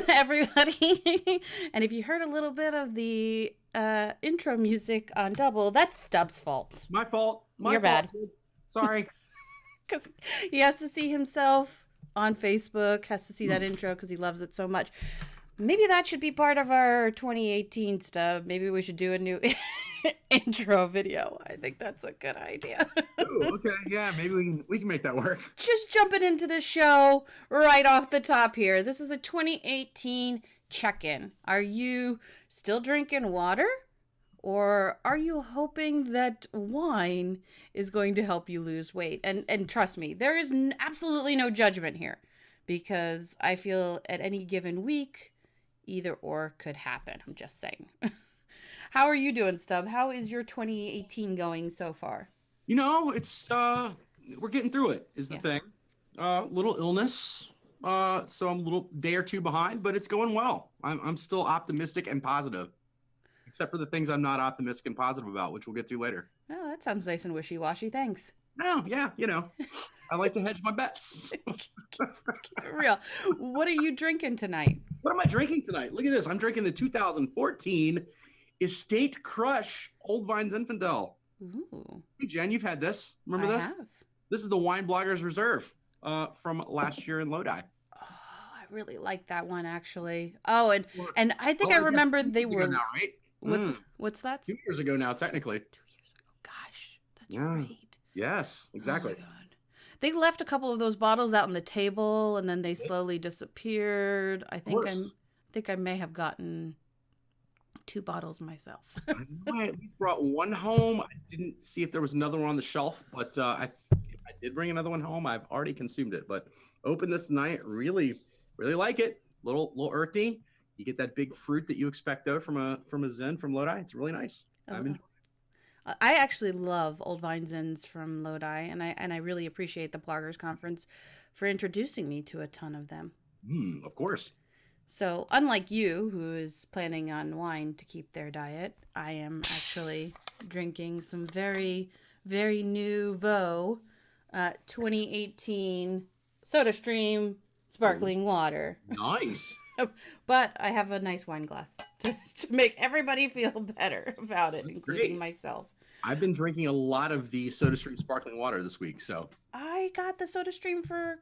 everybody. And if you heard a little bit of the intro music on double, that's Stubbs' fault. My fault. My You're fault, bad. kids. Sorry. Because he has to see himself on Facebook, has to see that intro because he loves it so much. Maybe that should be part of our 2018 stuff. Maybe we should do a new intro video. I think that's a good idea. Ooh, okay. Yeah, maybe we can make that work. Just jumping into the show right off the top here. This is a 2018 check-in. Are you still drinking water? Or are you hoping that wine is going to help you lose weight? And trust me, there is absolutely no judgment here because I feel at any given week, either or could happen. I'm just saying. How are you doing, Stub? How is your 2018 going so far? It's we're getting through it is the Yeah. thing. Little illness. So I'm a little day or two behind, but it's going well. I'm still optimistic and positive. Except for the things I'm not optimistic and positive about, which we'll get to later. Oh, that sounds nice and wishy-washy. Thanks. No, yeah, I like to hedge my bets. Keep it real. What are you drinking tonight? What am I drinking tonight? Look at this. I'm drinking the 2014 Estate Crush Old Vine Zinfandel. Ooh, Hey, Jen, you've had this. Remember I this? have. This is the Wine Bloggers Reserve from last year in Lodi. Oh, I really like that one actually. Oh, and I think I Well, I guess remember 2 they years ago were now, right? what's that? 2 years ago now, technically. 2 years ago. Gosh, that's Yeah. right. Yes, Oh exactly. my god. They left a couple of those bottles out on the table and then they slowly disappeared. Of course. I think I may have gotten 2 bottles myself. I know I at least brought one home. I didn't see if there was another one on the shelf, but if I did bring another one home, I've already consumed it. But open this tonight, really, really like it. Little earthy. You get that big fruit that you expect though from a Zen from Lodi. It's really nice. I'm Oh, enjoying. I actually love Old Vine Zins from Lodi, and I really appreciate the Bloggers Conference for introducing me to a ton of them. Of course. So, unlike you, who is planning on wine to keep their diet, I am actually drinking some very, very nouveau 2018 SodaStream sparkling water. Nice. But I have a nice wine glass to make everybody feel better about it, including Great. myself. I've been drinking a lot of the SodaStream sparkling water this week. So I got the SodaStream for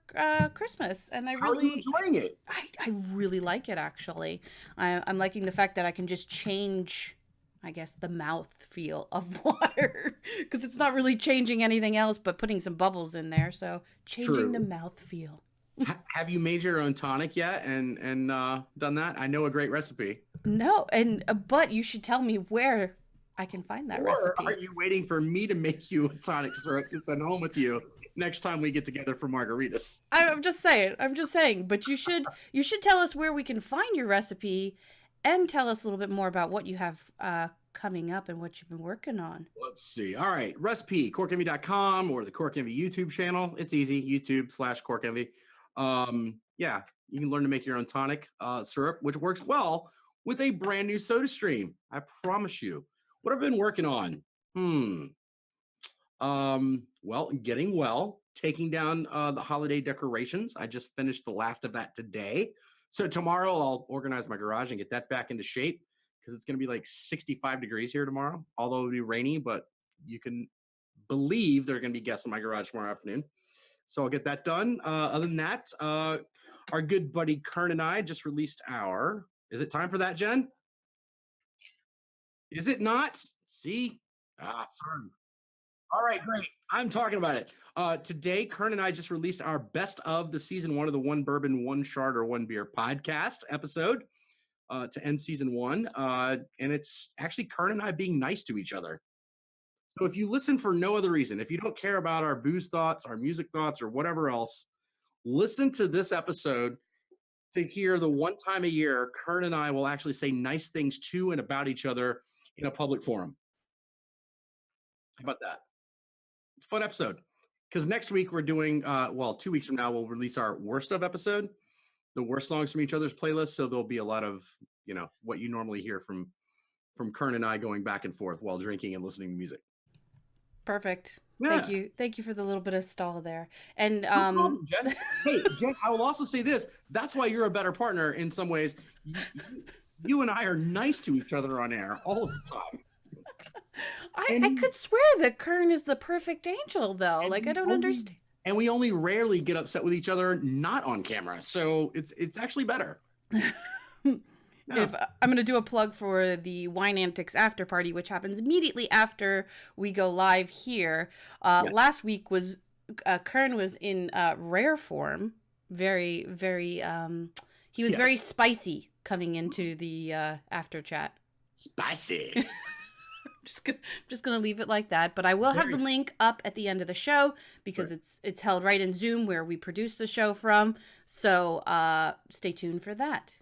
Christmas, and how are you enjoying it? I really like it actually. I'm liking the fact that I can just change, I guess, the mouth feel of water because it's not really changing anything else but putting some bubbles in there. So changing the True. mouth feel. Have you made your own tonic yet and done that? I know a great recipe. No, and but you should tell me where I can find that Or are recipe. you waiting for me to make you a tonic syrup to send home with you next time we get together for margaritas? I'm just saying. I'm just saying. But you should tell us where we can find your recipe, and tell us a little bit more about what you have coming up and what you've been working on. Let's see. All right. Recipe, corkenvy.com or the Cork Envy YouTube channel. It's easy. YouTube/Cork Envy. Yeah, you can learn to make your own tonic syrup, which works well with a brand new soda stream. I promise you. What I've been working on. Hmm. Well, getting well, taking down the holiday decorations. I just finished the last of that today. So tomorrow I'll organize my garage and get that back into shape because it's going to be like 65 degrees here tomorrow, although it'll be rainy, but you can believe there are going to be guests in my garage tomorrow afternoon. So I'll get that done. Other than that, our good buddy Kern and I just released our. Is it time for that, Jen? Is it not? See? Sorry. All right, great. I'm talking about it. Today, Kern and I just released our best of the season one of the One Bourbon, One Shard, or One Beer podcast episode to end season one. And it's actually Kern and I being nice to each other. So if you listen for no other reason, if you don't care about our booze thoughts, our music thoughts, or whatever else, listen to this episode to hear the one time a year Kern and I will actually say nice things to and about each other in a public forum. How about that? It's a fun episode because next week we're doing, 2 weeks from now, we'll release our worst of episode, the worst songs from each other's playlist. So there'll be a lot of, what you normally hear from Kern and I going back and forth while drinking and listening to music. Perfect. Yeah. Thank you for the little bit of stall there. And No problem, Jen. Hey, Jen, I will also say this. That's why you're a better partner in some ways. You and I are nice to each other on air all the time. I And could swear that Kern is the perfect angel, though. and Like, I we don't only understand. and we only rarely get upset with each other not on camera. So it's actually better. Yeah. If I'm going to do a plug for the Wine Antics after party, which happens immediately after we go live here. Yes. Last week was Kern was in rare form, very very. He was Yes. very spicy coming into the after chat. Spicy. Just gonna leave it like that. But I will have the link up at the end of the show because it's held right in Zoom where we produce the show from. So stay tuned for that.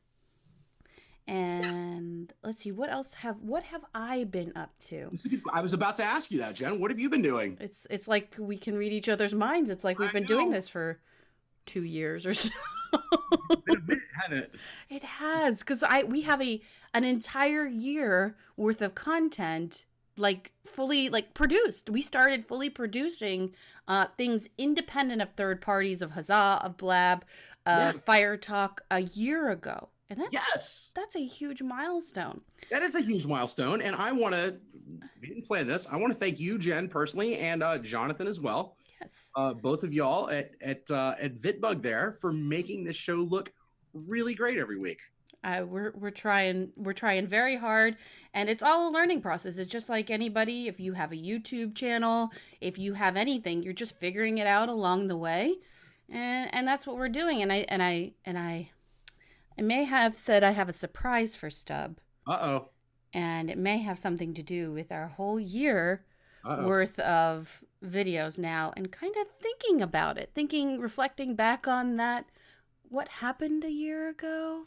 And let's see, what have I been up to? I was about to ask you that, Jen. What have you been doing? It's like we can read each other's minds. It's like we've been doing this for 2 years or so. It's been a minute, hasn't it? It has, because we have an entire year worth of content like fully like produced. We started fully producing things independent of third parties, of Huzzah, of Blab, Yes. Fire Talk a year ago. And Yes. that's a huge milestone. That is a huge milestone. And we didn't plan this. I want to thank you, Jen, personally, and Jonathan as well. Yes. Both of y'all at VitBug there for making this show look really great every week. We're trying very hard, and it's all a learning process. It's just like anybody. If you have a YouTube channel, if you have anything, you're just figuring it out along the way, and that's what we're doing. And I may have said I have a surprise for Stub. Uh-oh. And it may have something to do with our whole year Uh-oh. worth of videos now, and kind of thinking about it, reflecting back on that, what happened a year ago.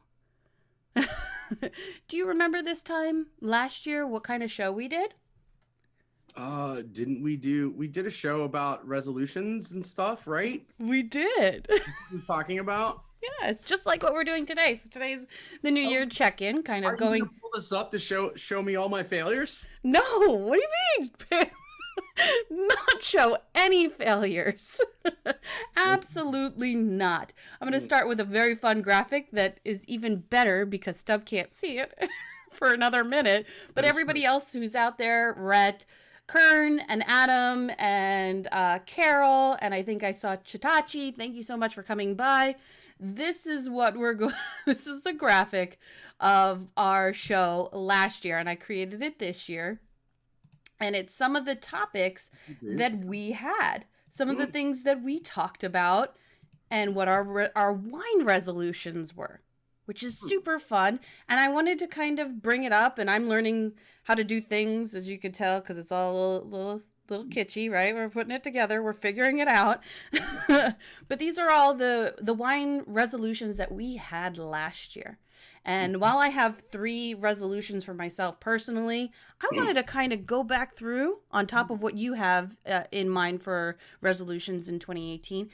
Do you remember this time last year what kind of show we did? Didn't we did a show about resolutions and stuff, right? We did. We're talking about? Yeah, it's just like what we're doing today. So today's the New Year check-in, kind of Are going. you gonna pull this up to show me all my failures? No, what do you mean? Not show any failures. Absolutely not. I'm going to start with a very fun graphic that is even better because Stub can't see it for another minute. But everybody else who's out there, Rhett, Kern, and Adam, and Carol, and I think I saw Chitachi. Thank you so much for coming by. This is what we're going. This is the graphic of our show last year, and I created it this year. And it's some of the topics that we had, some of the things that we talked about, and what our wine resolutions were, which is super fun. And I wanted to kind of bring it up, and I'm learning how to do things, as you can tell, because it's all a little kitschy, right? We're putting it together. We're figuring it out. But these are all the wine resolutions that we had last year. And while I have 3 resolutions for myself personally, I wanted to kind of go back through on top of what you have in mind for resolutions in 2018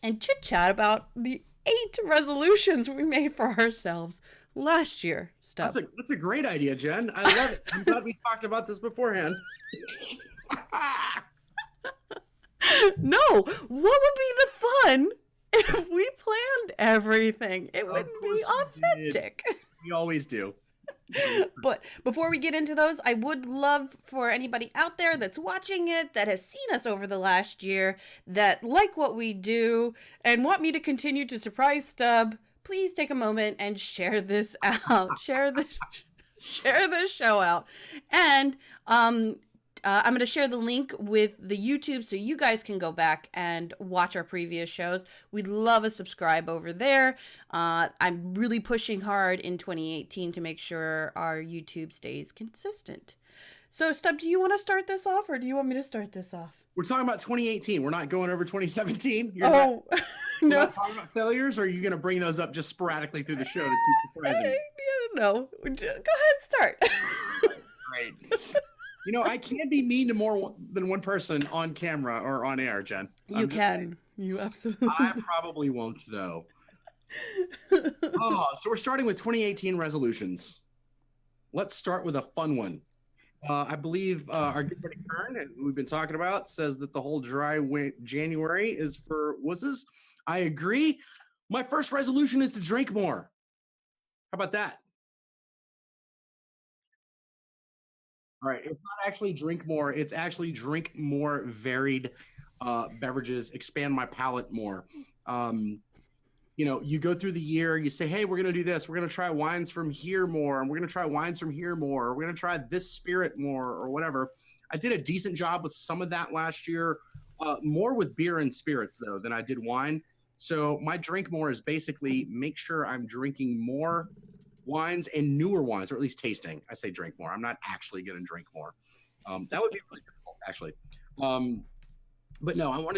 and chit chat about the 8 resolutions we made for ourselves last year. Stuff. That's a great idea, Jen. I love it. I'm glad we talked about this beforehand. No, what would be the fun if we planned everything? It wouldn't be authentic. We always do. But before we get into those, I would love for anybody out there that's watching it, that has seen us over the last year, that like what we do and want me to continue to surprise Stub, please take a moment and share this out. share this show out. And I'm going to share the link with the YouTube so you guys can go back and watch our previous shows. We'd love a subscribe over there. I'm really pushing hard in 2018 to make sure our YouTube stays consistent. So, Stub, do you want to start this off, or do you want me to start this off? We're talking about 2018. We're not going over 2017. No. Not talking about failures, or are you going to bring those up just sporadically through the show to keep surprising? No. Go ahead, start. Great. You know, I can't be mean to more than one person on camera or on air, Jen. You can. You absolutely. I probably won't, though. So we're starting with 2018 resolutions. Let's start with a fun one. I believe our good buddy Kern, who we've been talking about, says that the whole January is for wusses. I agree. My first resolution is to drink more. How about that? All right. It's not actually drink more. It's actually drink more varied beverages, expand my palate more. Um, you go through the year, you say, hey, we're going to do this. We're going to try wines from here more. And we're going to try wines from here more. Or we're going to try this spirit more or whatever. I did a decent job with some of that last year, more with beer and spirits, though, than I did wine. So my drink more is basically make sure I'm drinking more wines and newer wines, or at least tasting. I say drink more. I'm not actually going to drink more. That would be really difficult, actually. Um, but no, I want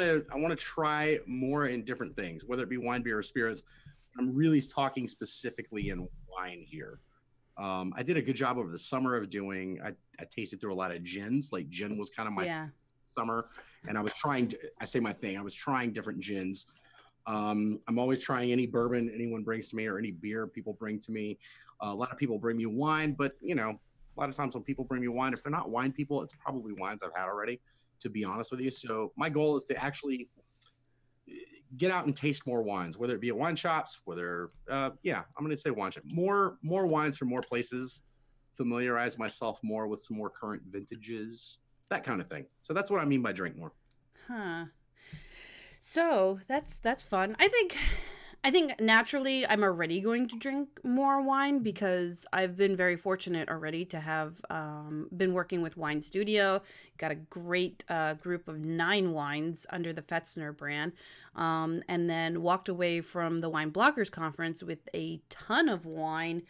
to try more in different things, whether it be wine, beer, or spirits. I'm really talking specifically in wine here. I did a good job over the summer of doing. I tasted through a lot of gins. Like gin was kind of my Yeah. summer, and I was trying to. I say my thing. I was trying different gins. I'm always trying any bourbon anyone brings to me or any beer people bring to me. A lot of people bring me wine, but a lot of times when people bring me wine, if they're not wine people, it's probably wines I've had already, to be honest with you. So my goal is to actually get out and taste more wines, whether it be at wine shops, I'm going to say wine shop, more wines from more places, familiarize myself more with some more current vintages, that kind of thing. So that's what I mean by drink more. Huh. So that's fun. I think naturally I'm already going to drink more wine because I've been very fortunate already to have been working with Wine Studio. Got a great group of 9 wines under the Fetzner brand, and then walked away from the Wine Bloggers Conference with a ton of wine.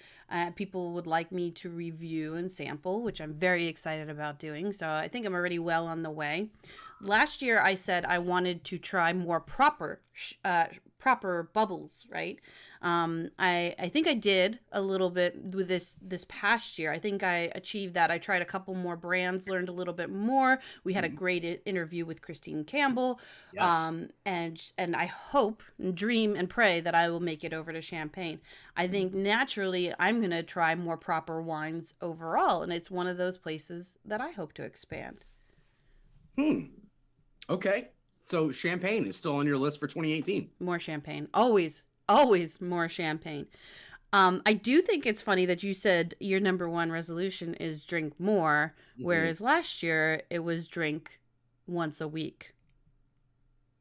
People would like me to review and sample, which I'm very excited about doing. So I think I'm already well on the way. Last year I said I wanted to try more proper bubbles, right? I think I did a little bit with this past year. I think I achieved that. I tried a couple more brands, learned a little bit more. We had a great interview with Christine Campbell, Yes. and I hope, and dream, and pray that I will make it over to Champagne. I think naturally I'm gonna try more proper wines overall, and it's one of those places that I hope to expand. Hmm. Okay. So champagne is still on your list for 2018. More champagne. Always, always more champagne. I do think it's funny that you said your number one resolution is drink more, Mhm. whereas last year it was drink once a week.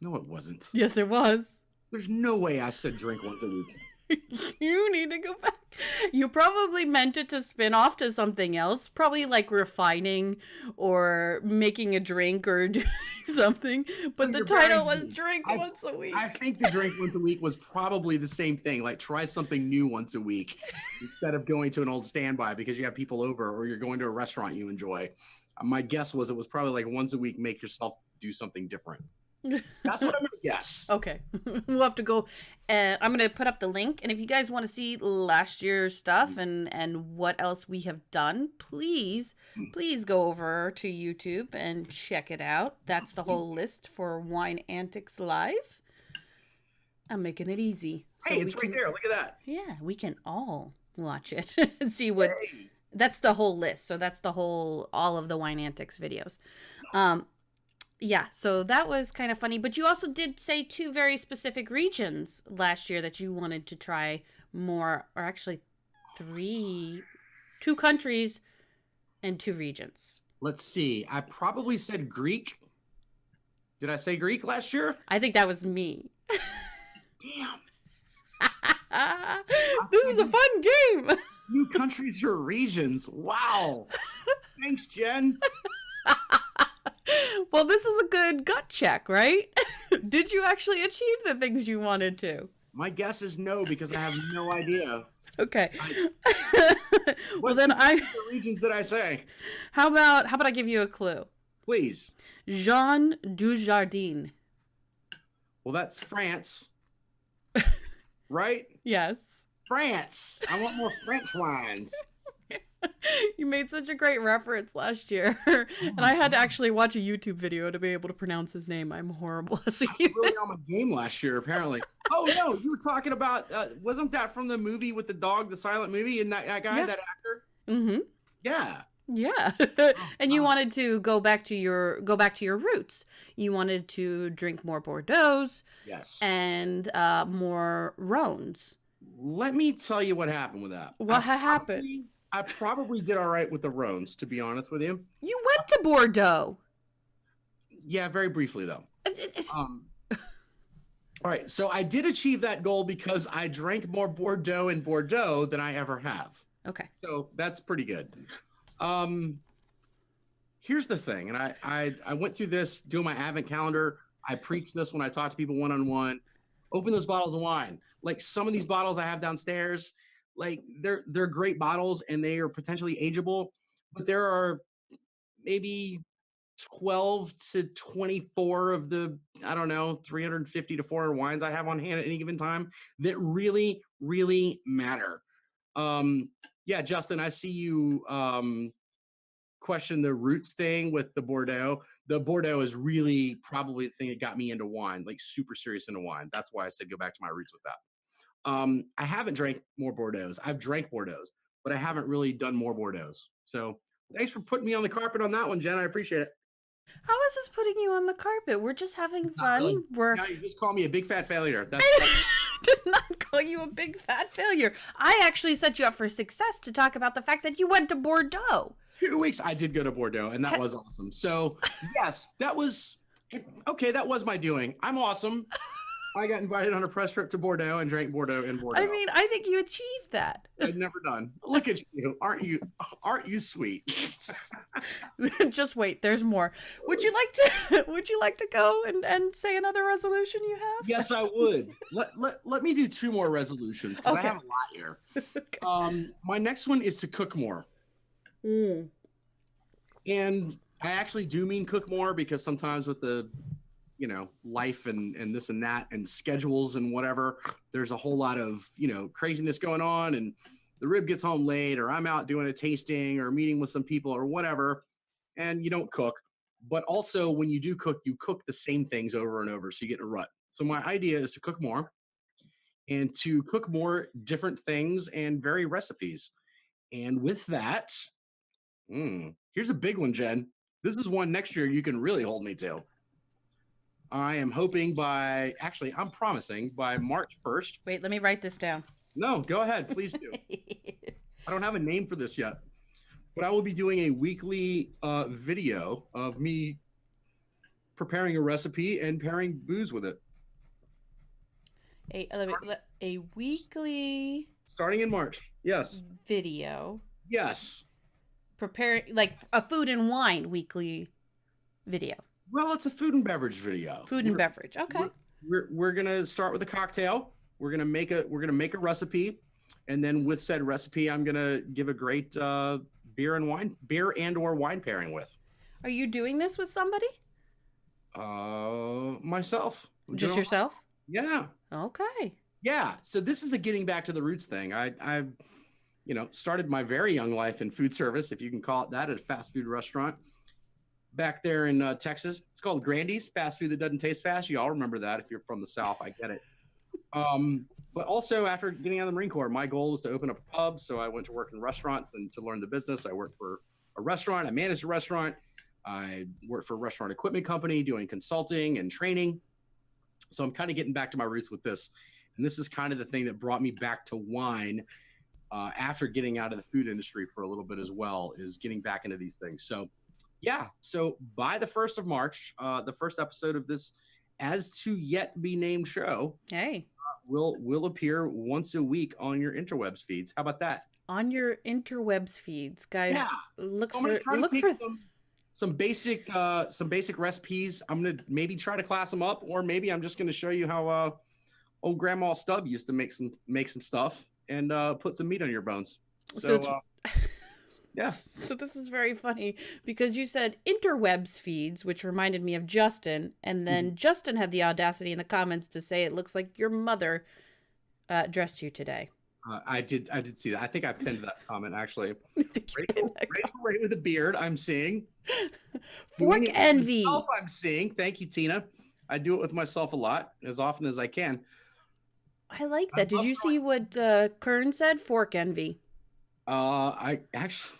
No, it wasn't. Yes, it was. There's no way I said drink once a week. You need to go back. You probably meant it to spin off to something else, probably like refining or making a drink or doing something, but the You're very title was good. drink I once a week. I think the drink once a week was probably the same thing. Like try something new once a week instead of going to an old standby because you have people over or you're going to a restaurant you enjoy. My guess was it was probably like once a week, make yourself do something different. That's what I'm gonna guess. Okay. We'll have to go. I'm going to put up the link. And if you guys want to see last year's stuff and what else we have done, please go over to YouTube and check it out. That's the whole list for Wine Antics Live. I'm making it easy. Hey, we it's right can, there. Look at that. yeah, we can all watch it and see what. Hey. That's the whole list. So that's the whole, all of the Wine Antics videos. Yes. Yeah, so that was kind of funny. But you also did say 2 very specific regions last year that you wanted to try more, or actually 2 countries and 2 regions. Let's see. I probably said Greek. Did I say Greek last year? I think that was me. Damn. This is a fun game. New countries or regions. Wow. Thanks, Jen. Well, this is a good gut check, right? Did you actually achieve the things you wanted to? My guess is no because I have no idea. Okay. Well, What then the regions did I say? how about I give you a clue? Please. Jean Dujardin. Well, that's France, right? Yes. France. I want more French wines. You made such a great reference last year. And I had to actually watch a YouTube video to be able to pronounce his name. I'm horrible. So Really on my game last year, apparently. Oh no, you were talking about wasn't that from the movie with the dog, the silent movie, and that guy, Yeah. that actor? Mm-hmm. Yeah. Yeah. Oh, And you wow. wanted to go back to your roots. You wanted to drink more Bordeaux's Yes. and more Rhones. Let me tell you what happened with that. What happened? I probably did all right with the Rhones, to be honest with you. You went to Bordeaux. Yeah, very briefly though. Uh, uh, uh, Um, all right, so I did achieve that goal because I drank more Bordeaux in Bordeaux than I ever have. Okay. So that's pretty good. Um, Here's the thing, and I went through this doing my advent calendar. I preach this when I talk to people one on one. Open those bottles of wine. Like some of these bottles I have downstairs, like they're great bottles and they are potentially ageable, but there are maybe 12 to 24 of the, I don't know, 350 to 400 wines I have on hand at any given time that really, really matter. Yeah, Justin, I see you question the roots thing with the Bordeaux. The Bordeaux is really probably the thing that got me into wine, like super serious into wine. That's why I said go back to my roots with that. I haven't drank more Bordeaux's. I've drank Bordeaux's, but I haven't really done more Bordeaux's. So thanks for putting me on the carpet on that one, Jen. I appreciate it. How is this putting you on the carpet? We're just having Not really. fun. We're Now you just call me a big fat failure. I did not call you a big fat failure. I actually set you up for success to talk about the fact that you went to Bordeaux. 2 weeks. I did go to Bordeaux, and that was awesome. So yes, that was okay. That was my doing. I'm awesome. I got invited on a press trip to Bordeaux and drank Bordeaux in Bordeaux. I mean, I think you achieved that. I'd never done. Look at you. Aren't you sweet? Just wait, there's more. Would you like to go and say another resolution you have? Yes, I would. Let me do 2 more resolutions because I Okay. have a lot here. My next one is to cook more. Mm. And I actually do mean cook more because sometimes with the, life and this and that and schedules and whatever, there's a whole lot of, craziness going on and the rib gets home late or I'm out doing a tasting or meeting with some people or whatever, and you don't cook. But also when you do cook, you cook the same things over and over. So you get in a rut. So my idea is to cook more and to cook more different things and vary recipes. And with that, here's a big one, Jen. This is one next year you can really hold me to. I am hoping I'm promising by March 1st. Wait, let me write this down. No, go ahead, please do. I don't have a name for this yet, but I will be doing a weekly video of me preparing a recipe and pairing booze with it. A weekly Starting in March. Yes. video Yes. preparing like a food and wine weekly video. Well, it's a food and beverage video. Food and beverage. Okay. We're gonna start with a cocktail. We're gonna make a recipe, and then with said recipe, I'm gonna give a great beer and or wine pairing with. Are you doing this with somebody? Myself. Just yourself? Yeah. Okay. Yeah. So this is a getting back to the roots thing. I've started my very young life in food service, if you can call it that, at a fast food restaurant back there in Texas. It's called Grandy's, fast food that doesn't taste fast. You all remember that if you're from the South. I get it. But also after getting out of the Marine Corps, my goal was to open up a pub. So I went to work in restaurants and to learn the business. I worked for a restaurant. I managed a restaurant. I worked for a restaurant equipment company doing consulting and training. So I'm kind of getting back to my roots with this. And this is kind of the thing that brought me back to wine after getting out of the food industry for a little bit as well, is getting back into these things. So yeah, so by the 1st of March, the first episode of this as to yet be named show Hey. will appear once a week on your interwebs feeds. How about that? On your interwebs feeds, guys. Yeah. Look So I'm gonna for try to look take for some basic recipes. I'm gonna maybe try to class them up, or maybe I'm just gonna show you how old Grandma Stubb used to make some stuff and put some meat on your bones. So it's yeah. So this is very funny because you said interwebs feeds, which reminded me of Justin, and then Justin had the audacity in the comments to say it looks like your mother dressed you today. I did see that. I think I pinned that comment actually. I think you Rachel pinned that Ray with a beard, I'm seeing. Fork Doing it with envy. myself, I'm seeing. Thank you, Tina. I do it with myself a lot, as often as I can. I like that. I Did love you see what Kern said? Fork envy. I actually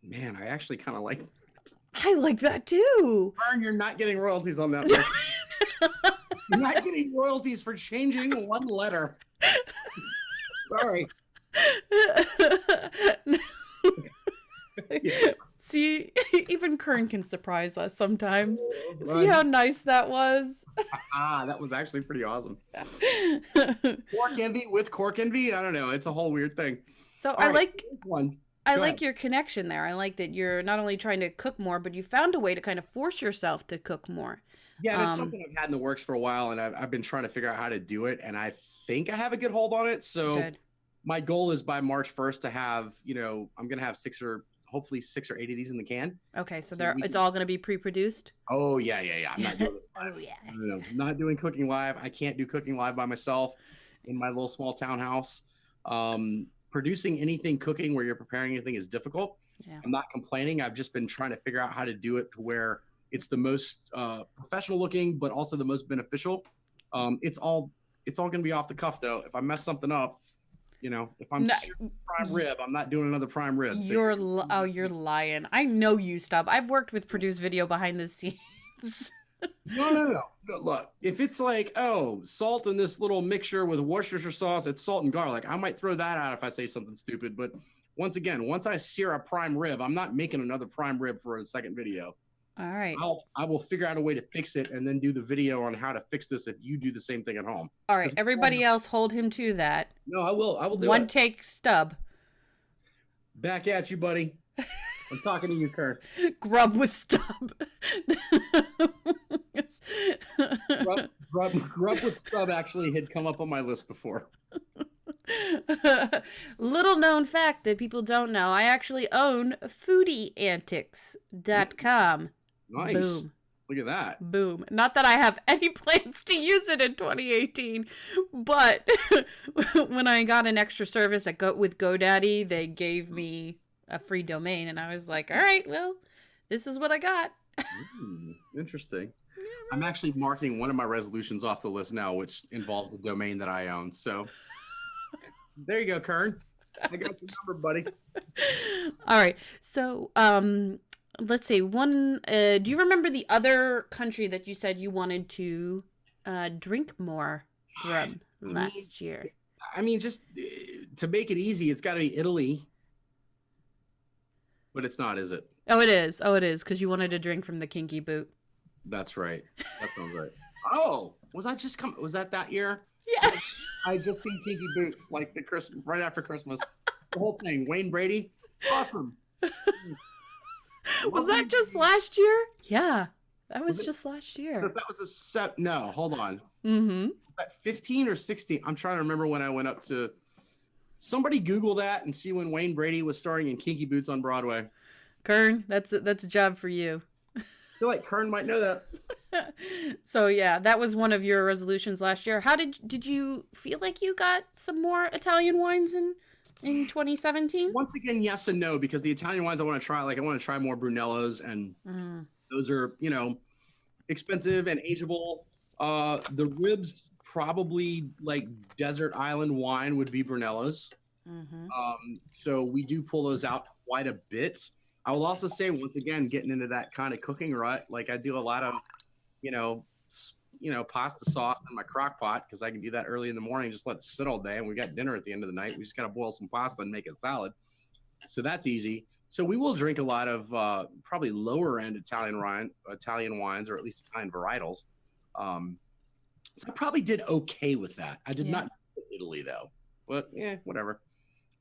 Man, I actually kind of like. I like that too. Vern, you're not getting royalties on that. You're not getting royalties for changing one letter. Sorry. Yes. See, even Kern can surprise us sometimes. See Right. how nice that was? That was actually pretty awesome. Cork envy with cork envy? I don't know. It's a whole weird thing. So All I right, like so this one. I Go like ahead. your connection there. I like that you're not only trying to cook more, but you found a way to kind of force yourself to cook more. Yeah, that's Um, something I've had in the works for a while, and I've been trying to figure out how to do it, and I think I have a good hold on it. So Good. my goal is by March 1st to have, I'm gonna have hopefully 6 or 8 of these in the can. Okay, so So we it's can- all going to be pre-produced. Oh yeah. I'm not doing this live. Oh yeah. No, not doing cooking live. I can't do cooking live by myself in my little small townhouse. Producing anything cooking where you're preparing anything is difficult. Yeah. I'm not complaining. I've just been trying to figure out how to do it to where it's the most professional looking, but also the most beneficial. It's all going to be off the cuff though. If I mess something up, if I'm No, searing prime rib, I'm not doing another prime rib. So you're lying. I know you stop. I've worked with produced video behind the scenes. no. Look, if it's like, oh, salt in this little mixture with Worcestershire sauce, it's salt and garlic. I might throw that out if I say something stupid. But once again, once I sear a prime rib, I'm not making another prime rib for a second video. All right. I will figure out a way to fix it and then do the video on how to fix this if you do the same thing at home. All right. Everybody else hold him to that. No, I will do One it. take stub. Back at you, buddy. I'm talking to you, Kurt. Grub with stub. Grub with stub actually had come up on my list before. Little known fact that people don't know, I actually own foodieantics.com. Nice. Boom. Look at that. Boom. Not that I have any plans to use it in 2018, but when I got an extra service with GoDaddy, they gave me a free domain, and I was like, all right, well, this is what I got. Interesting. I'm actually marking one of my resolutions off the list now, which involves a domain that I own. So there you go, Kern. I got your number, buddy. All right. So, let's see. Do you remember the other country that you said you wanted to drink more from last year? I mean, just to make it easy, it's got to be Italy. But it's not, is it? Oh, it is. Oh, it is, because you wanted to drink from the Kinky Boot. That's right. That sounds right. Oh, was that year? Yeah. I just seen Kinky Boots like the Christmas right after Christmas. The whole thing. Wayne Brady. Awesome. Was that just last year? Yeah. That was just last year. That was no, hold on. Mm-hmm. Was that 15 or 16? I'm trying to remember when I went up to. Somebody Google that and see when Wayne Brady was starring in Kinky Boots on Broadway. Kern, that's a job for you. I feel like Kern might know that. So yeah, that was one of your resolutions last year. How did you feel like you got some more Italian wines in 2017? Once again, yes and no, because the Italian wines I want to try, I want to try more Brunellos, and those are, expensive and ageable. The ribs, probably like desert island wine would be Brunellos. So we do pull those out quite a bit. I will also say, once again, getting into that kind of cooking rut, like I do a lot of, pasta sauce in my crock pot, because I can do that early in the morning, just let it sit all day. And we got dinner at the end of the night. We just got to boil some pasta and make a salad. So that's easy. So we will drink a lot of probably lower end Italian wines, or at least Italian varietals. So I probably did okay with that. I did not go to Italy though, but whatever.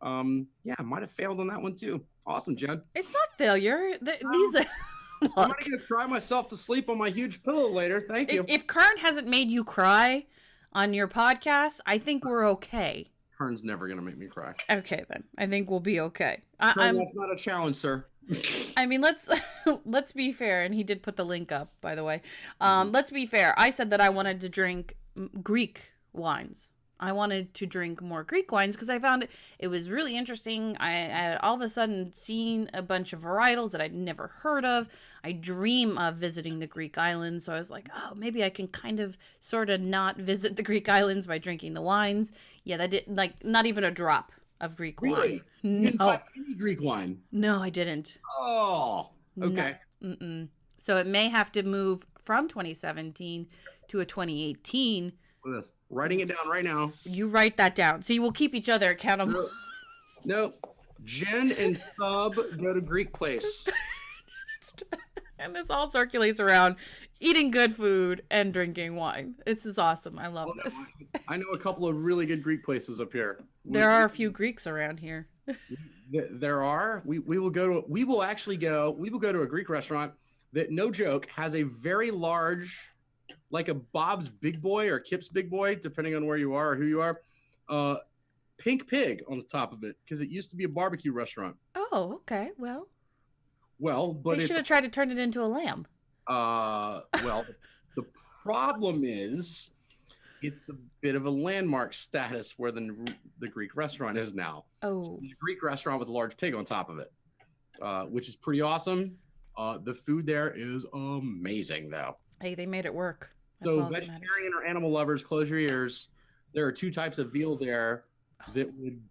I might have failed on that one too. Awesome, Jen. It's not failure. These I'm not gonna cry myself to sleep on my huge pillow later. Thank you. If Kern hasn't made you cry on your podcast, I think we're okay. Kern's never gonna make me cry. Okay, then I think we'll be okay. Kern, that's not a challenge, sir. I mean, let's be fair, and he did put the link up, by the way. Let's be fair. I said that I wanted to drink Greek wines. I wanted to drink more Greek wines because I found it was really interesting. I had all of a sudden seen a bunch of varietals that I'd never heard of. I dream of visiting the Greek islands, so I was like, oh, maybe I can kind of sort of not visit the Greek islands by drinking the wines. Yeah, that did, like, not even a drop of Greek Really? wine. You didn't buy No, any Greek wine? no, I didn't. Oh, No. okay. Mm-mm. So it may have to move from 2017 to a 2018. Look at this. Writing it down right now. You write that down. See, we'll keep each other accountable. No, no. Jen and Sub go to Greek place. And this all circulates around eating good food and drinking wine. This is awesome. I love Oh, no, this. I know a couple of really good Greek places up here. There are a few Greeks around here. There are. We will go to. We will actually go. We will go to a Greek restaurant that, no joke, has a very large, like a Bob's Big Boy or Kip's Big Boy, depending on where you are or who you are, pink pig on the top of it because it used to be a barbecue restaurant. Oh, okay. Well, Well, but they it's should have tried to turn it into a lamb. well, the problem is it's a bit of a landmark status where the Greek restaurant is now. Oh, So it's a Greek restaurant with a large pig on top of it, which is pretty awesome. The food there is amazing, though. hey, they made it work. That's So all that matters. vegetarian or animal lovers, close your ears. There are two types of veal there that would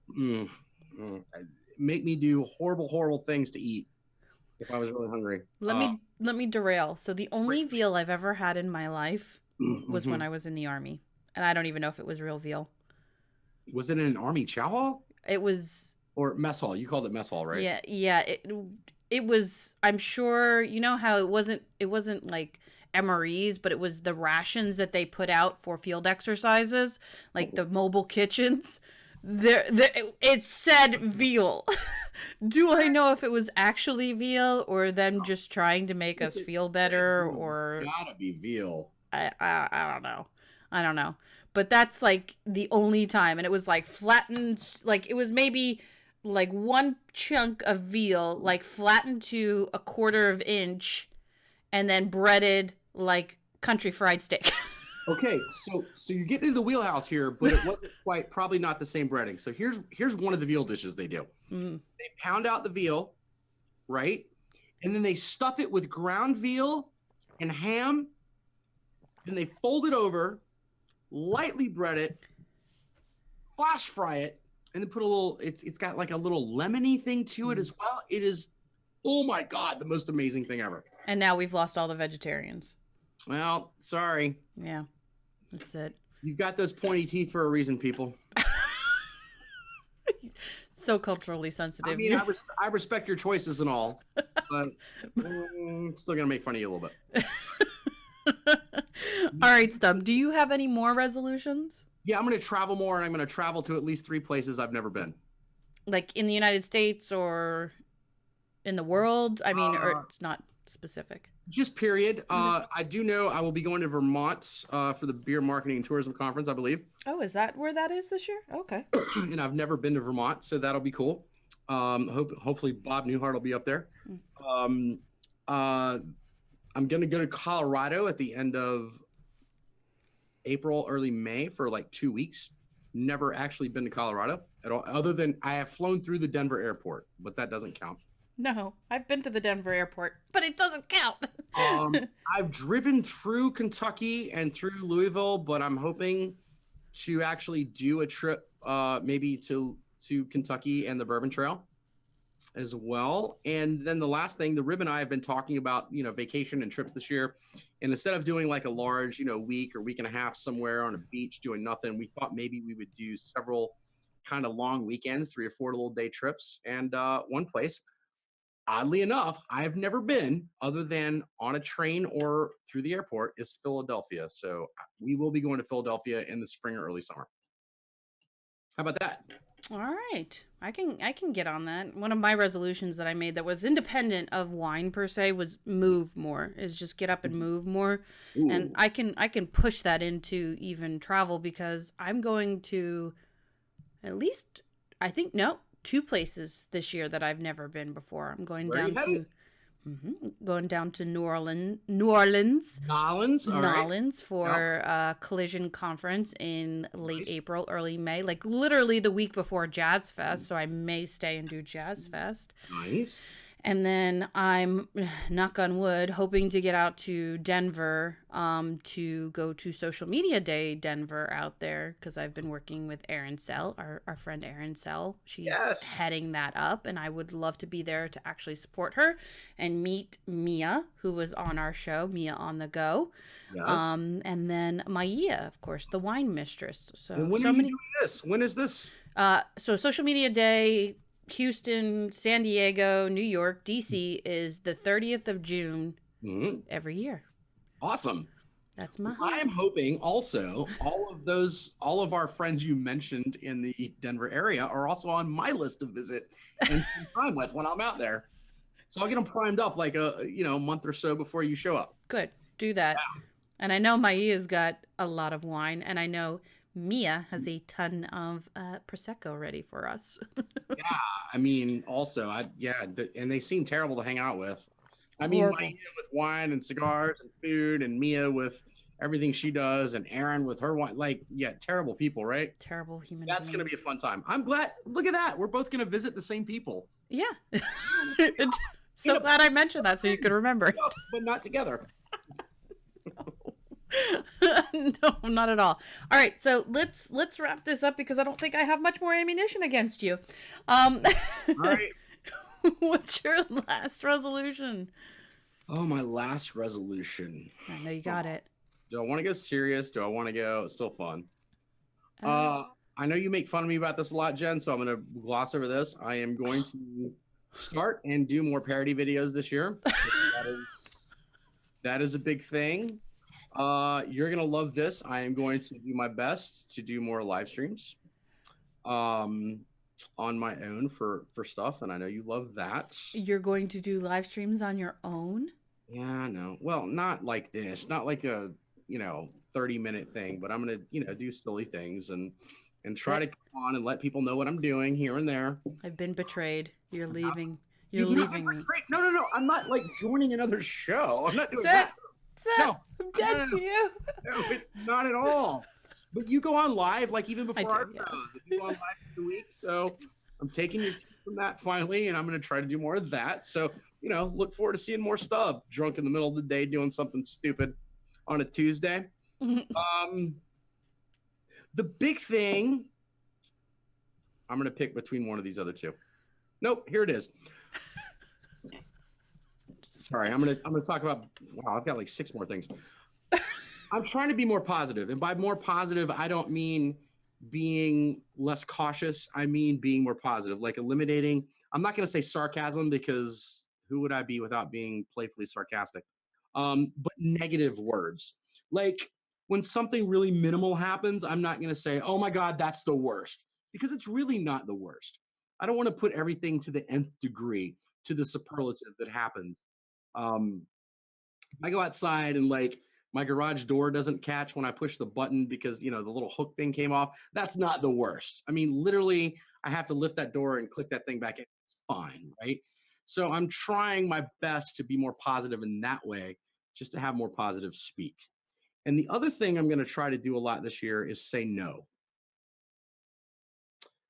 make me do horrible, horrible things to eat if I was really hungry. Let me derail. So the only veal I've ever had in my life was when Mhm. I was in the army, and I don't even know if it was real veal. Was it in an army chow hall It was or mess hall? You called it mess hall, right? yeah. It was. I'm sure you know how it wasn't like MREs, but it was the rations that they put out for field exercises, like the mobile kitchens. It said veal. Do I know if it was actually veal or them just trying to make us feel better, or Gotta be veal. I don't know. I don't know. But that's like the only time, and it was like flattened, like it was maybe like one chunk of veal, like flattened to a quarter of inch, and then breaded like country fried steak. Okay, so you're getting into the wheelhouse here, but it wasn't quite, probably not the same breading. So here's one of the veal dishes they do. Mm. They pound out the veal, right? And then they stuff it with ground veal and ham. Then they fold it over, lightly bread it, flash fry it, and then put a little, it's got like a little lemony thing to it as well. It is, oh my God, the most amazing thing ever. And now we've lost all the vegetarians. Well, sorry. Yeah, that's it. You've got those pointy teeth for a reason, people. So culturally sensitive. I mean, I respect your choices and all, but still gonna make fun of you a little bit. All right, Stub, do you have any more resolutions? Yeah, I'm gonna travel more, and I'm gonna travel to at least 3 places I've never been. Like in the United States or in the world? I mean, or it's not specific. Just period. I do know I will be going to Vermont for the Beer Marketing and Tourism Conference, I believe. Oh, is that where that is this year? Okay. And I've never been to Vermont, so that'll be cool. Hopefully Bob Newhart will be up there. I'm gonna go to Colorado at the end of April, early May for like 2 weeks. Never actually been to Colorado at all, other than I have flown through the Denver airport, but that doesn't count. No, I've been to the Denver airport, but it doesn't count. I've driven through Kentucky and through Louisville, but I'm hoping to actually do a trip maybe to Kentucky and the Bourbon Trail as well. And then the last thing, the Rib and I have been talking about, vacation and trips this year. And instead of doing like a large, week or week and a half somewhere on a beach doing nothing, we thought maybe we would do several kind of long weekends, 3 or 4 little day trips. And one place, oddly enough, I've never been other than on a train or through the airport, is Philadelphia. So we will be going to Philadelphia in the spring or early summer. How about that? All right. I can get on that. One of my resolutions that I made that was independent of wine per se was move more. Is just get up and move more. Ooh. And I can push that into even travel because I'm going to at least I think 2 places this year that I've never been before. I'm going Where are you down headed? going down to New Orleans, Nolans, all right. Nolans for a collision conference in late April, early May, like literally the week before Jazz Fest. So I may stay and do Jazz Fest. Nice. And then I'm, knock on wood, hoping to get out to Denver to go to Social Media Day Denver out there, because I've been working with Erin Sell, our friend Erin Sell. She's Yes. heading that up, and I would love to be there to actually support her and meet Mia, who was on our show, Mia on the Go. Yes. And then Maya, of course, the wine mistress. So And when so are you many. doing this? When is this? So Social Media Day, Houston, San Diego, New York, DC is the 30th of June Mhm. every year. Awesome. That's my I am hoping also all of our friends you mentioned in the Denver area are also on my list to visit and spend time with when I'm out there. So I'll get them primed up like a month or so before you show up. Good. Do that. And I know Maya's got a lot of wine, and I know Mia has a ton of Prosecco ready for us. I mean, also, and they seem terrible to hang out with. I mean, Horrible. Maya with wine and cigars and food, and Mia with everything she does, and Aaron with her wine. Like, yeah, terrible people, right? Terrible human That's going to be a beings. fun time. I'm glad. Look at that. We're both going to visit the same people, Yeah. It's so glad I mentioned that so you could remember it. but not together. No, not at all. All right, so let's wrap this up because I don't think I have much more ammunition against you. All right. What's your last resolution? Oh, my last resolution. I know you got it. Do I want to go serious? Do I want to go still fun? I know you make fun of me about this a lot, Jen, so I'm going to gloss over this. I am going to start and do more parody videos this year. That is a big thing. You're going to love this. I am going to do my best to do more live streams on my own for stuff, and I know you love that. You're going to do live streams on your own? Yeah, I know. Well, not like this, not like a 30-minute thing, but I'm gonna do silly things and try to come on and let people know what I'm doing here and there. I've been betrayed. You're leaving. You've You're not leaving been me. betrayed. No, I'm not like joining another show. I'm not doing That's that. it. No. I'm dead No. to you. No, it's not at all. But you go on live like even before do, our yeah. shows. You go on live every week, so I'm taking your cue from that finally, and I'm going to try to do more of that. So look forward to seeing more stuff. Drunk in the middle of the day doing something stupid on a Tuesday. The big thing, I'm going to pick between one of these other two. Nope, here it is. Sorry, I'm going to talk about, wow, I've got like 6 more things. I'm trying to be more positive. And by more positive, I don't mean being less cautious. I mean being more positive, like eliminating, I'm not going to say sarcasm because who would I be without being playfully sarcastic? But negative words. Like when something really minimal happens, I'm not going to say, oh my God, that's the worst, because it's really not the worst. I don't want to put everything to the nth degree, to the superlative that happens. I go outside and like my garage door doesn't catch when I push the button because, the little hook thing came off. That's not the worst. I mean, literally, I have to lift that door and click that thing back in. It's fine, right? So I'm trying my best to be more positive in that way, just to have more positive speak. And the other thing I'm going to try to do a lot this year is say no.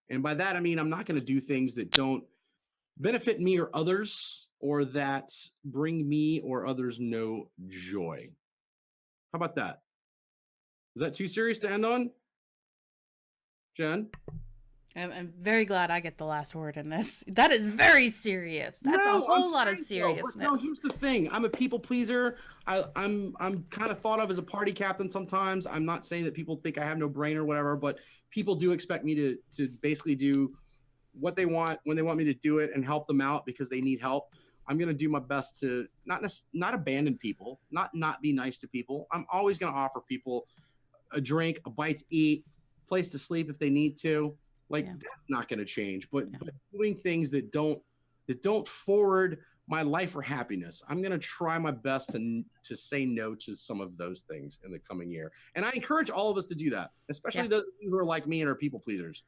And by that, I mean, I'm not going to do things that don't benefit me or others, or that bring me or others no joy. How about that? Is that too serious to end on? Jen? I'm very glad I get the last word in this. That is very serious. That's a whole lot of seriousness. No, here's the thing. I'm a people pleaser. I'm kind of thought of as a party captain sometimes. I'm not saying that people think I have no brain or whatever, but people do expect me to basically do what they want when they want me to do it and help them out because they need help. I'm going to do my best to not abandon people, not be nice to people. I'm always going to offer people a drink, a bite to eat, place to sleep if they need to. Like that's not going to change, but doing things that don't forward my life or happiness. I'm going to try my best to say no to some of those things in the coming year. And I encourage all of us to do that, especially those of you who are like me and are people pleasers.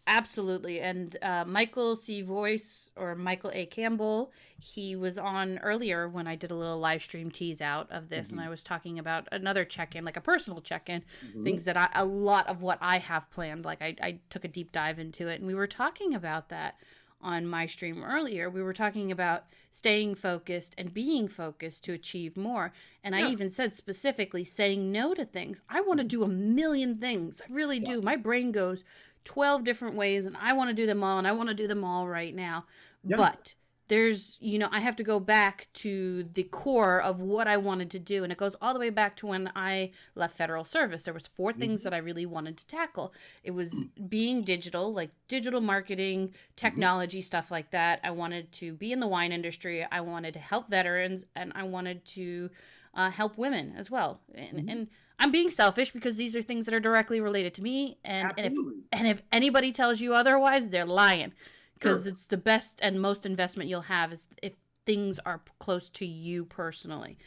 Absolutely. And Michael C. Voice, or Michael A. Campbell, he was on earlier when I did a little live stream tease out of this, and I was talking about another check-in, like a personal check-in, things that a lot of what I have planned, like I took a deep dive into it, and we were talking about that on my stream earlier, we were talking about staying focused and being focused to achieve more. And I Yeah. even said specifically saying no to things. I want to do a million things. I really Yeah. do. My brain goes 12 different ways and I want to do them all and I want to do them all right now. Yeah. But there's, I have to go back to the core of what I wanted to do. And it goes all the way back to when I left federal service. There was 4 things that I really wanted to tackle. It was being digital, like digital marketing, technology, stuff like that. I wanted to be in the wine industry. I wanted to help veterans, and I wanted to help women as well. And I'm being selfish because these are things that are directly related to me. Absolutely. And if anybody tells you otherwise, they're lying. Because Sure. it's the best and most investment you'll have is if things are close to you personally.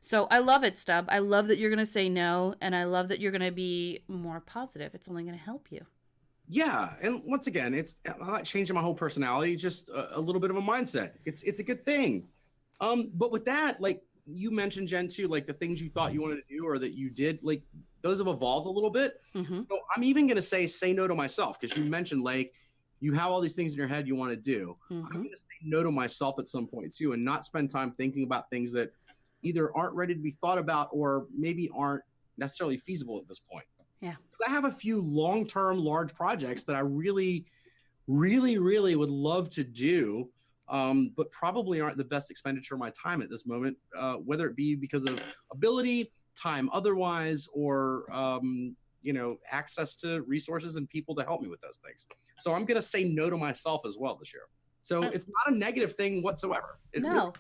So I love it, Stub. I love that you're going to say no, and I love that you're going to be more positive. It's only going to help you. Yeah, and once again, I'm not changing my whole personality, just a little bit of a mindset. It's a good thing. But with that, like you mentioned, Jen, too, like the things you thought you wanted to do or that you did, like those have evolved a little bit. Mm-hmm. So I'm even gonna say no to myself, because you mentioned like you have all these things in your head you want to do. I'm Mm-hmm. gonna say no to myself at some point too, and not spend time thinking about things that either aren't ready to be thought about or maybe aren't necessarily feasible at this point. Yeah. Because I have a few long-term large projects that I really, really, really would love to do, but probably aren't the best expenditure of my time at this moment, whether it be because of ability, time otherwise, or access to resources and people to help me with those things. So I'm going to say no to myself as well this year. So it's not a negative thing whatsoever. No.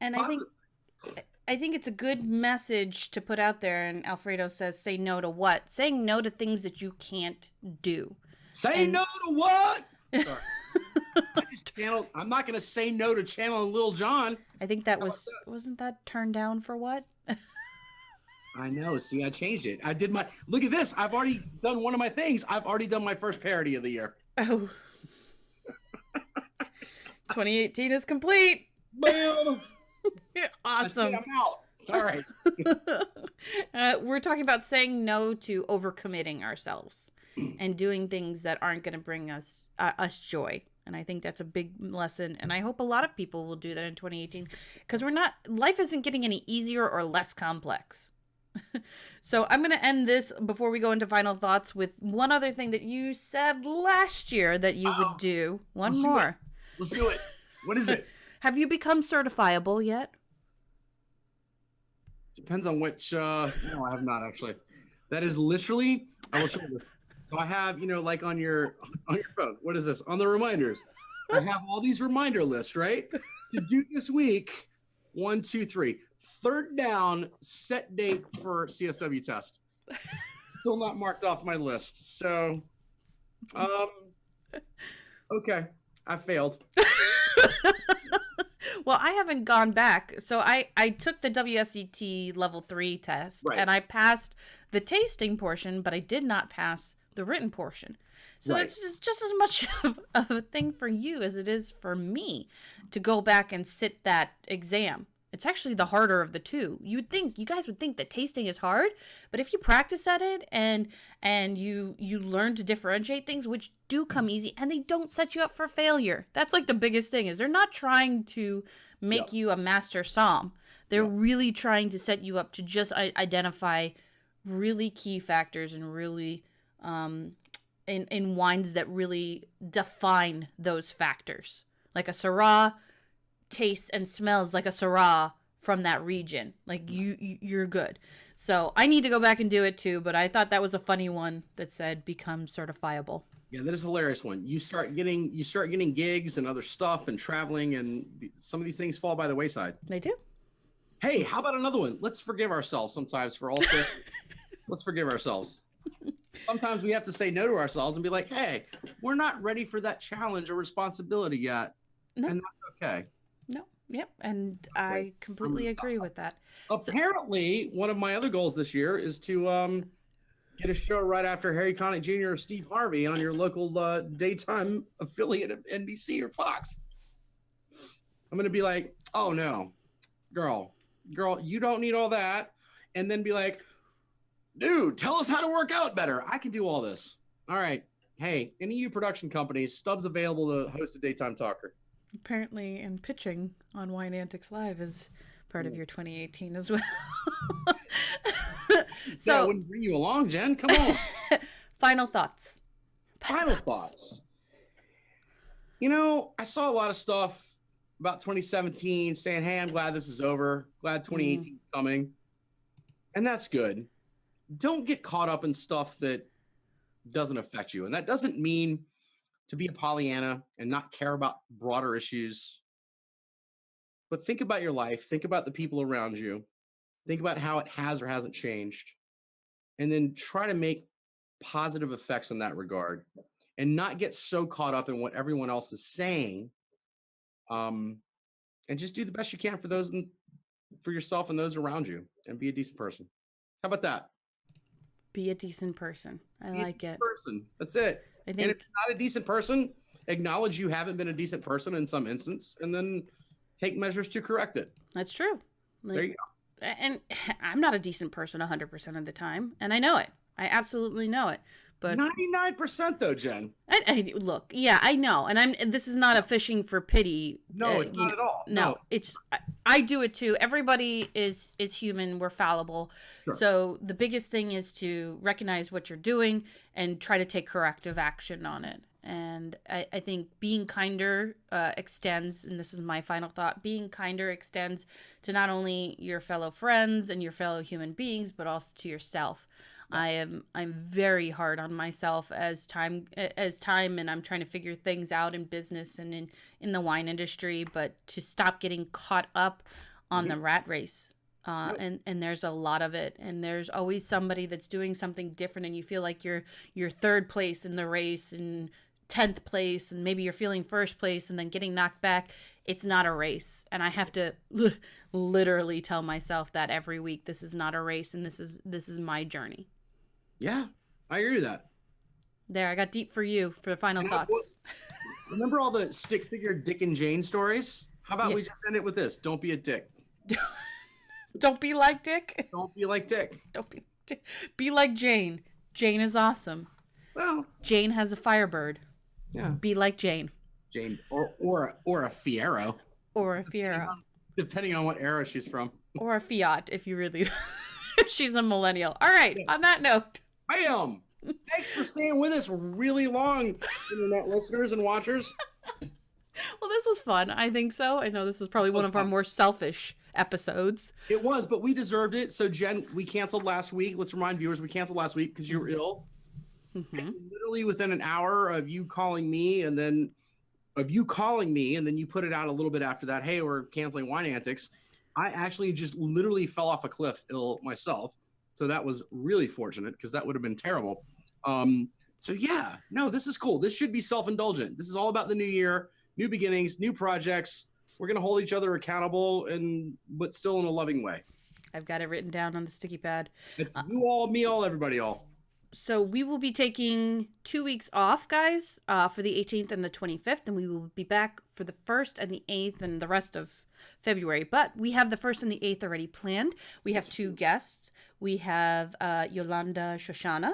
And I think it's a good message to put out there. And Alfredo says, say no to what? Saying no to things that you can't do. Say no to what? Sorry. I'm not going to say no to channeling Lil Jon. I think wasn't that turned down for what? I know. See, I changed it. I did look at this. I've already done one of my things. I've already done my first parody of the year. Oh. 2018 is complete. Bam. Awesome. I'm out. All right. We're talking about saying no to overcommitting ourselves and doing things that aren't going to bring us joy. And I think that's a big lesson. And I hope a lot of people will do that in 2018, because life isn't getting any easier or less complex. So I'm going to end this before we go into final thoughts with one other thing that you said last year that you would do. One more. Let's do it. What is it? Have you become certifiable yet? Depends on which. No, I have not actually. That is literally. I will show you this. So I have, like on your phone. What is this? On the reminders, I have all these reminder lists, right? To do this week. 1, 2, 3. Third down, set date for CSW test. Still not marked off my list. So, okay, I failed. Well, I haven't gone back. So I took the WSET level 3 test, Right. and I passed the tasting portion, but I did not pass the written portion. So Right. it's just as much of a thing for you as it is for me to go back and sit that exam. It's actually the harder of the two. You guys would think that tasting is hard, but if you practice at it and you learn to differentiate things, which do come easy, and they don't set you up for failure. That's like the biggest thing, is they're not trying to make you a master som. They're really trying to set you up to just identify really key factors and really in wines that really define those factors. Like a Syrah tastes and smells like a Syrah from that region. Like you're good. So I need to go back and do it too, but I thought that was a funny one that said become certifiable. Yeah, that is a hilarious one. You start getting gigs and other stuff and traveling, and some of these things fall by the wayside. They do. Hey, how about another one? Let's forgive ourselves sometimes for also. Let's forgive ourselves. Sometimes we have to say no to ourselves and be like, hey, we're not ready for that challenge or responsibility yet. No. And that's okay. No. Yep. And I completely agree with that. Apparently, one of my other goals this year is to get a show right after Harry Connick Jr. or Steve Harvey on your local daytime affiliate of NBC or Fox. I'm going to be like, oh, no, girl, you don't need all that. And then be like, dude, tell us how to work out better. I can do all this. All right. hey, any of you production companies, Stubbs available to host a daytime talker. Apparently, and pitching on Wine Antics Live is part of your 2018 as well. So I wouldn't bring you along, Jen. Come on. Final thoughts. Final thoughts. You know, I saw a lot of stuff about 2017 saying, hey, I'm glad this is over. Glad 2018 is coming. And that's good. Don't get caught up in stuff that doesn't affect you. And that doesn't mean to be a Pollyanna and not care about broader issues. But think about your life. Think about the people around you. Think about how it has or hasn't changed. And then try to make positive effects in that regard and not get so caught up in what everyone else is saying. And just do the best you can for those for yourself and those around you, and be a decent person. How about that? Be a decent person. I like it. Person. That's it. I think, and if you're not a decent person, acknowledge you haven't been a decent person in some instance, and then take measures to correct it. That's true. There you go. And I'm not a decent person 100% of the time, and I know it. I absolutely know it. But 99% though, Jen. Look, yeah, I know, and this is not a fishing for pity. No, it's not at all. No, it's I do it too. Everybody is human. We're fallible. Sure. So the biggest thing is to recognize what you're doing and try to take corrective action on it. And I think being kinder extends, and this is my final thought, being kinder extends to not only your fellow friends and your fellow human beings, but also to yourself. I'm very hard on myself as time and I'm trying to figure things out in business and in the wine industry, but to stop getting caught up on the rat race. And there's a lot of it, and there's always somebody that's doing something different, and you feel like you're third place in the race and 10th place, and maybe you're feeling first place and then getting knocked back. It's not a race, and I have to literally tell myself that every week. This is not a race, and this is my journey. Yeah, I agree with that. There, I got deep for you for the final thoughts. Remember all the stick figure Dick and Jane stories? How about we just end it with this? Don't be a dick. Don't be like Dick. Don't be like Dick. Be like Jane. Jane is awesome. Well, Jane has a Firebird. Yeah. Be like Jane. Jane or a Fiero. Or a Fiero. Depending on what era she's from. Or a Fiat, if you really if she's a millennial. All right, on that note. Bam! Thanks for staying with us really long, internet listeners and watchers. Well, this was fun. I think so. I know this is probably one of our more selfish episodes. It was, but we deserved it. So, Jen, we canceled last week. Let's remind viewers we canceled last week because you were ill. Mm-hmm. Literally within an hour of you calling me, and then you put it out a little bit after that. Hey, we're canceling Wine Antics. I actually just literally fell off a cliff ill myself. So that was really fortunate because that would have been terrible. So yeah, no, this is cool. This should be self-indulgent. This is all about the new year, new beginnings, new projects. We're going to hold each other accountable, but still in a loving way. I've got it written down on the sticky pad. It's you all, me all, everybody all. So we will be taking 2 weeks off, guys, for the 18th and the 25th, and we will be back for the 1st and the 8th and the rest of February. But we have the 1st and the 8th already planned. We have 2 guests. We have Yolanda Shoshana,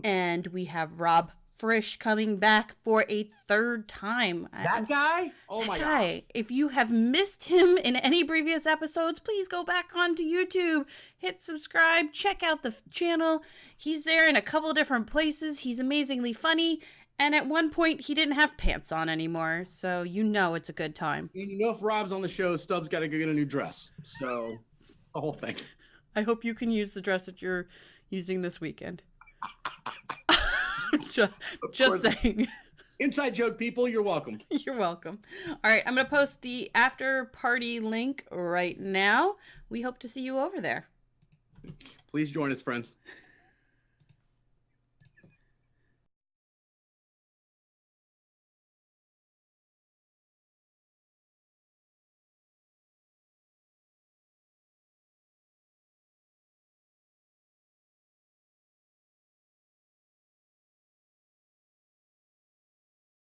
and we have Rob Frisch coming back for a 3rd time. That guy? Oh my God. If you have missed him in any previous episodes, please go back onto YouTube, hit subscribe, check out the channel. He's there in a couple different places. He's amazingly funny. And at one point, he didn't have pants on anymore. So you know it's a good time. And you know if Rob's on the show, Stubbs got to go get a new dress. So the whole thing. I hope you can use the dress that you're using this weekend. Just saying. Inside joke, people, you're welcome. You're welcome. All right, I'm going to post the after party link right now. We hope to see you over there. Please join us, friends.